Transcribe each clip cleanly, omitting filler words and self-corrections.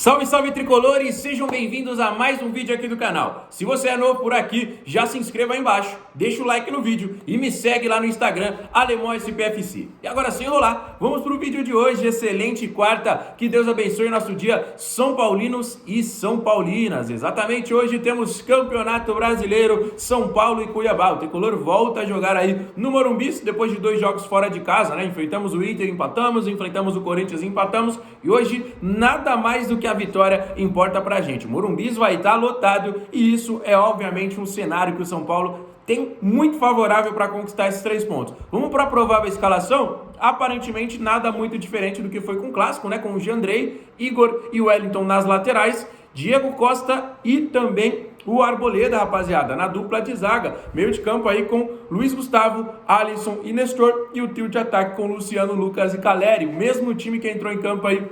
Salve, salve tricolores, sejam bem-vindos a mais um vídeo aqui do canal. Se você é novo por aqui, já se inscreva aí embaixo, deixa o like no vídeo e me segue lá no Instagram, AlemãoSPFC. E agora sem enrolar, vamos pro vídeo de hoje, excelente quarta, que Deus abençoe nosso dia, São Paulinos e São Paulinas. Exatamente, hoje temos Campeonato Brasileiro, São Paulo e Cuiabá. O tricolor volta a jogar aí no Morumbi, depois de 2 jogos fora de casa, né? Enfrentamos o Inter, empatamos, enfrentamos o Corinthians, empatamos, e hoje nada mais do que a vitória importa pra gente. O Morumbi vai estar lotado e isso é obviamente um cenário que o São Paulo tem muito favorável para conquistar esses 3 pontos. Vamos para a provável escalação? Aparentemente nada muito diferente do que foi com o clássico, né? Com o Jandrei, Igor e Wellington nas laterais, Diego Costa e também o Arboleda, rapaziada, na dupla de zaga. Meio de campo aí com Luiz Gustavo, Alisson e Nestor, e o trio de ataque com Luciano, Lucas e Caleri. O mesmo time que entrou em campo aí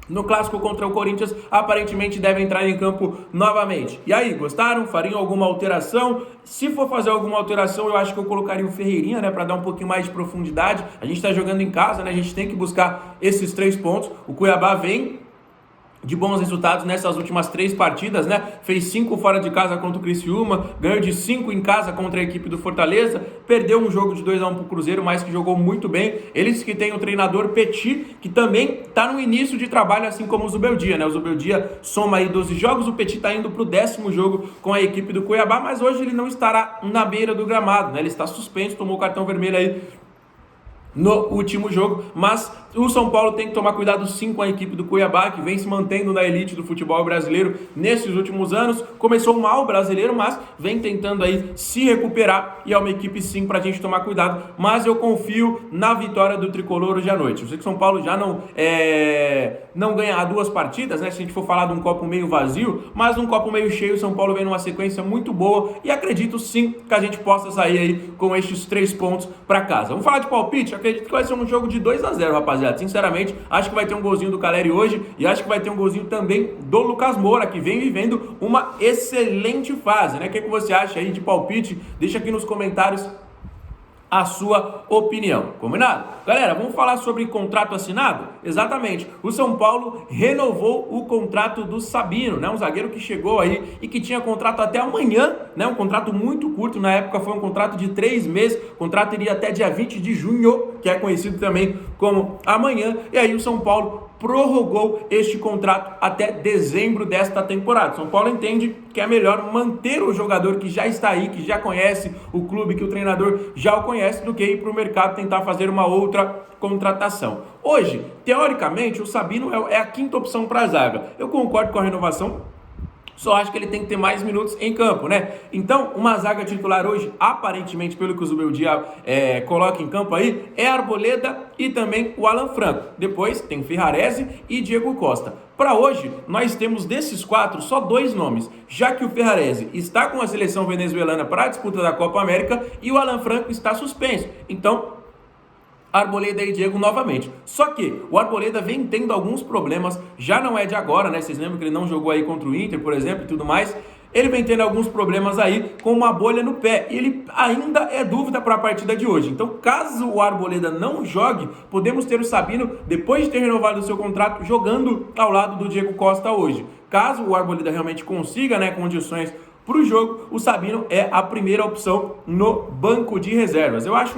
no clássico contra o Corinthians, aparentemente deve entrar em campo novamente. E aí, gostaram? Fariam alguma alteração? Se for fazer alguma alteração, eu acho que eu colocaria o Ferreirinha, né, para dar um pouquinho mais de profundidade. A gente está jogando em casa, né, a gente tem que buscar esses 3 pontos. O Cuiabá vem de bons resultados nessas últimas 3 partidas, né? Fez 5 fora de casa contra o Criciúma, ganhou de 5 em casa contra a equipe do Fortaleza, perdeu um jogo de 2-1 pro Cruzeiro, mas que jogou muito bem. Eles que tem o treinador Petit, que também tá no início de trabalho, assim como o Zubeldia, né? O Zubeldia soma aí 12 jogos, o Petit tá indo pro 10º jogo com a equipe do Cuiabá, mas hoje ele não estará na beira do gramado, né? Ele está suspenso, tomou cartão vermelho aí no último jogo, mas o São Paulo tem que tomar cuidado sim com a equipe do Cuiabá, que vem se mantendo na elite do futebol brasileiro nesses últimos anos. Começou mal o brasileiro, mas vem tentando aí se recuperar, e é uma equipe sim pra gente tomar cuidado, mas eu confio na vitória do tricolor hoje à noite. Eu sei que o São Paulo já não ganha há 2 partidas, né, se a gente for falar de um copo meio vazio, mas um copo meio cheio, o São Paulo vem numa sequência muito boa, e acredito sim que a gente possa sair aí com estes 3 pontos pra casa. Vamos falar de palpite? Acredito que vai ser um jogo de 2-0, rapaziada. Sinceramente, acho que vai ter um golzinho do Caleri hoje e acho que vai ter um golzinho também do Lucas Moura, que vem vivendo uma excelente fase, né? O que você acha aí de palpite? Deixa aqui nos comentários a sua opinião, combinado? Galera, vamos falar sobre contrato assinado? Exatamente, o São Paulo renovou o contrato do Sabino, né? Um zagueiro que chegou aí e que tinha contrato até amanhã, né? Um contrato muito curto, na época foi um contrato de 3 meses, o contrato iria até dia 20 de junho, que é conhecido também como amanhã, e aí o São Paulo prorrogou este contrato até dezembro desta temporada. São Paulo entende que é melhor manter o jogador que já está aí, que já conhece o clube, que o treinador já o conhece, do que ir para o mercado tentar fazer uma outra contratação. Hoje, teoricamente, o Sabino é a 5ª opção para a zaga. Eu concordo com a renovação, só acho que ele tem que ter mais minutos em campo, né? Então, uma zaga titular hoje, aparentemente, pelo que o Zubeldia coloca em campo aí, é Arboleda e também o Alan Franco. Depois tem Ferrarese e Diego Costa. Para hoje, nós temos desses 4 só 2 nomes, já que o Ferrarese está com a seleção venezuelana para a disputa da Copa América e o Alan Franco está suspenso. Então, Arboleda e Diego novamente. Só que o Arboleda vem tendo alguns problemas, já não é de agora, né? Vocês lembram que ele não jogou aí contra o Inter, por exemplo, e tudo mais. Ele vem tendo alguns problemas aí com uma bolha no pé. E ele ainda é dúvida para a partida de hoje. Então, caso o Arboleda não jogue, podemos ter o Sabino, depois de ter renovado o seu contrato, jogando ao lado do Diego Costa hoje. Caso o Arboleda realmente consiga, né, condições para o jogo, o Sabino é a primeira opção no banco de reservas. Eu acho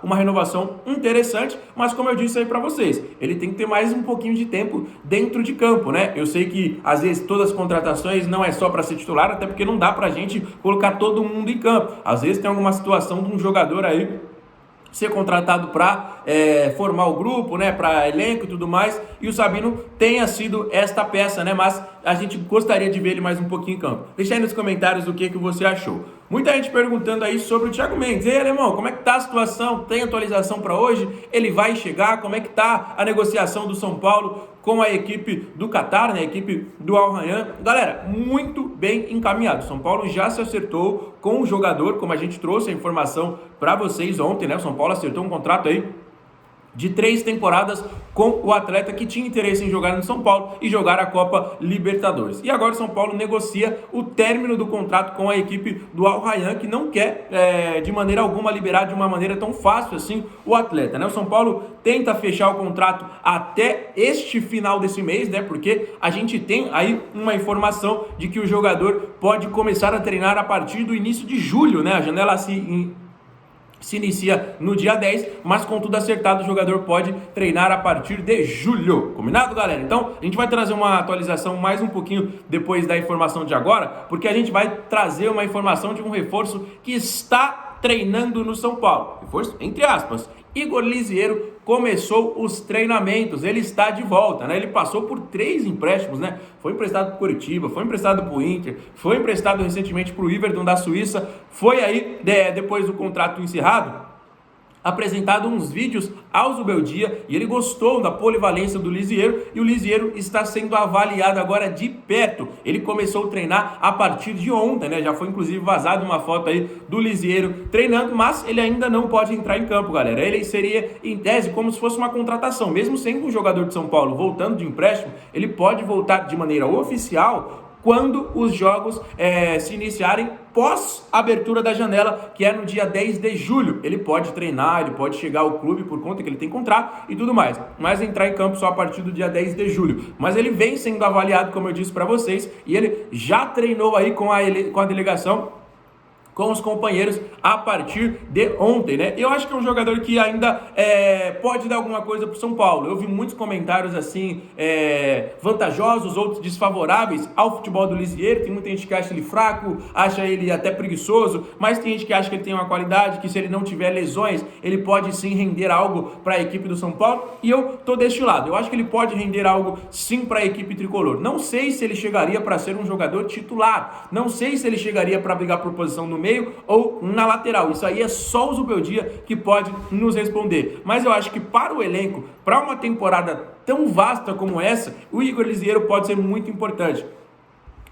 uma renovação interessante, mas como eu disse aí para vocês, ele tem que ter mais um pouquinho de tempo dentro de campo, né? Eu sei que às vezes todas as contratações não é só para ser titular, até porque não dá para a gente colocar todo mundo em campo. Às vezes tem alguma situação de um jogador aí ser contratado para formar o grupo, né, para elenco e tudo mais, e o Sabino tenha sido esta peça, né, mas a gente gostaria de ver ele mais um pouquinho em campo. Deixa aí nos comentários o que você achou. Muita gente perguntando aí sobre o Thiago Mendes. Ei, alemão, como é que tá a situação? Tem atualização para hoje? Ele vai chegar? Como é que tá a negociação do São Paulo com a equipe do Qatar, né, a equipe do Al Rayyan? Galera, muito bem encaminhado. São Paulo já se acertou com o jogador, como a gente trouxe a informação para vocês ontem, né? O São Paulo acertou um contrato aí de 3 temporadas com o atleta que tinha interesse em jogar no São Paulo e jogar a Copa Libertadores. E agora o São Paulo negocia o término do contrato com a equipe do Al Rayyan, que não quer de maneira alguma liberar de uma maneira tão fácil assim o atleta, né? O São Paulo tenta fechar o contrato até este final desse mês, né? Porque a gente tem aí uma informação de que o jogador pode começar a treinar a partir do início de julho, né? A janela se inicia no dia 10, mas com tudo acertado o jogador pode treinar a partir de julho. Combinado, galera? Então, a gente vai trazer uma atualização mais um pouquinho depois da informação de agora, porque a gente vai trazer uma informação de um reforço que está treinando no São Paulo. Reforço entre aspas. Igor Lisieiro começou os treinamentos, ele está de volta, né? Ele passou por 3 empréstimos, né? Foi emprestado para o Curitiba, foi emprestado para o Inter, foi emprestado recentemente para o Everton da Suíça, foi aí, depois do contrato encerrado, apresentado uns vídeos ao Zubeldia e ele gostou da polivalência do Lisieiro e o Lisieiro está sendo avaliado agora de perto. Ele começou a treinar a partir de ontem, né? Já foi inclusive vazada uma foto aí do Lisieiro treinando, mas ele ainda não pode entrar em campo, galera. Ele seria, em tese, como se fosse uma contratação. Mesmo sendo um jogador de São Paulo voltando de empréstimo, ele pode voltar de maneira oficial quando os jogos se iniciarem pós abertura da janela, que é no dia 10 de julho. Ele pode treinar, ele pode chegar ao clube por conta que ele tem contrato e tudo mais, mas entrar em campo só a partir do dia 10 de julho. Mas ele vem sendo avaliado, como eu disse para vocês, e ele já treinou aí com a delegação, com os companheiros a partir de ontem, né? Eu acho que é um jogador que ainda pode dar alguma coisa pro São Paulo. Eu vi muitos comentários assim, vantajosos, outros desfavoráveis ao futebol do Lisieiro. Tem muita gente que acha ele fraco, acha ele até preguiçoso, mas tem gente que acha que ele tem uma qualidade, que se ele não tiver lesões, ele pode sim render algo para a equipe do São Paulo, e eu tô deste lado. Eu acho que ele pode render algo sim para a equipe tricolor. Não sei se ele chegaria para ser um jogador titular, não sei se ele chegaria para brigar por posição no meio ou na lateral. Isso aí é só o Zubeldia que pode nos responder. Mas eu acho que para o elenco, para uma temporada tão vasta como essa, o Igor Lisieiro pode ser muito importante.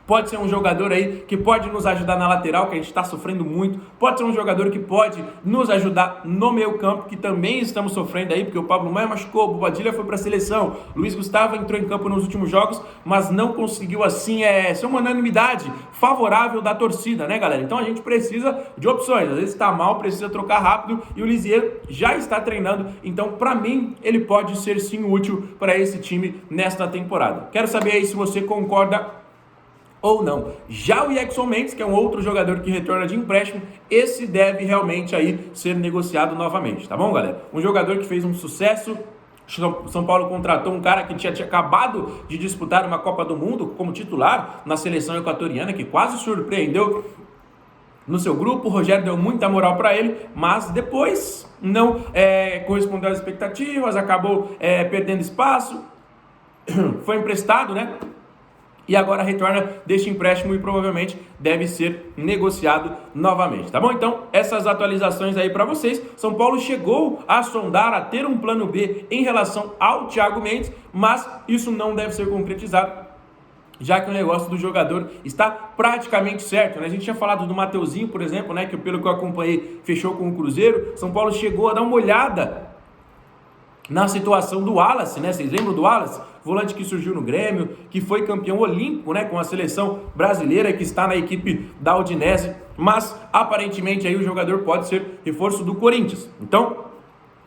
Pode ser um jogador aí que pode nos ajudar na lateral, que a gente está sofrendo muito. Pode ser um jogador que pode nos ajudar no meio campo, que também estamos sofrendo aí, porque o Pablo Maia machucou, o Bobadilla foi para a seleção, Luiz Gustavo entrou em campo nos últimos jogos, mas não conseguiu assim ser uma unanimidade favorável da torcida, né, galera? Então a gente precisa de opções. Às vezes está mal, precisa trocar rápido, e o Lisieiro já está treinando. Então, para mim, ele pode ser sim útil para esse time nesta temporada. Quero saber aí se você concorda ou não. Já o Yaxson Mendes, que é um outro jogador que retorna de empréstimo, esse deve realmente aí ser negociado novamente, tá bom, galera? Um jogador que fez um sucesso. São Paulo contratou um cara que tinha acabado de disputar uma Copa do Mundo como titular na seleção equatoriana, que quase surpreendeu no seu grupo. O Rogério deu muita moral para ele, mas depois não correspondeu às expectativas, acabou perdendo espaço, foi emprestado, né? E agora retorna deste empréstimo e provavelmente deve ser negociado novamente, tá bom? Então, essas atualizações aí para vocês. São Paulo chegou a sondar, a ter um plano B em relação ao Thiago Mendes, mas isso não deve ser concretizado, já que o negócio do jogador está praticamente certo, né? A gente tinha falado do Mateuzinho, por exemplo, né? Que pelo que eu acompanhei, fechou com o Cruzeiro. São Paulo chegou a dar uma olhada na situação do Wallace, né? Vocês lembram do Wallace? Volante que surgiu no Grêmio, que foi campeão olímpico, né, com a seleção brasileira, que está na equipe da Udinese, mas aparentemente aí o jogador pode ser reforço do Corinthians. Então,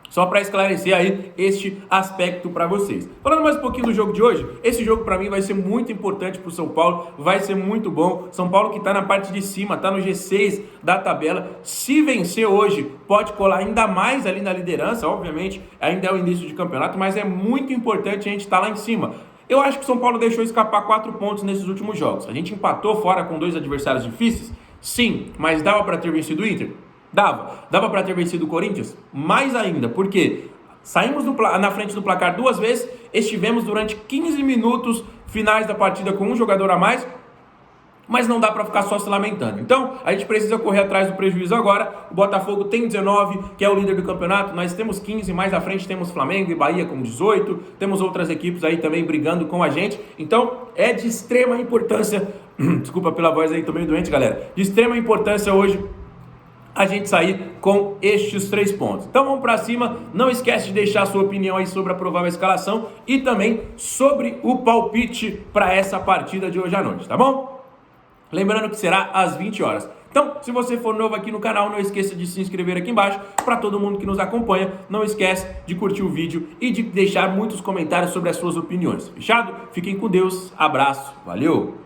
só para esclarecer aí este aspecto para vocês. Falando mais um pouquinho do jogo de hoje, esse jogo para mim vai ser muito importante para o São Paulo, vai ser muito bom. São Paulo que está na parte de cima, está no G6 da tabela. Se vencer hoje, pode colar ainda mais ali na liderança. Obviamente, ainda é o início de campeonato, mas é muito importante a gente estar lá em cima. Eu acho que o São Paulo deixou escapar 4 pontos nesses últimos jogos. A gente empatou fora com 2 adversários difíceis? Sim, mas dava para ter vencido o Inter? Dava para ter vencido o Corinthians? Mais ainda, porque saímos na frente do placar 2 vezes, estivemos durante 15 minutos finais da partida com um jogador a mais, mas não dá para ficar só se lamentando. Então, a gente precisa correr atrás do prejuízo agora. O Botafogo tem 19, que é o líder do campeonato, nós temos 15, mais à frente temos Flamengo e Bahia com 18, temos outras equipes aí também brigando com a gente. Então, é de extrema importância, desculpa pela voz aí, tô meio doente, galera, de extrema importância hoje a gente sair com estes 3 pontos. Então vamos para cima, não esquece de deixar a sua opinião aí sobre a provável escalação e também sobre o palpite para essa partida de hoje à noite, tá bom? Lembrando que será às 20 horas. Então, se você for novo aqui no canal, não esqueça de se inscrever aqui embaixo. Para todo mundo que nos acompanha, não esquece de curtir o vídeo e de deixar muitos comentários sobre as suas opiniões. Fechado? Fiquem com Deus, abraço, valeu!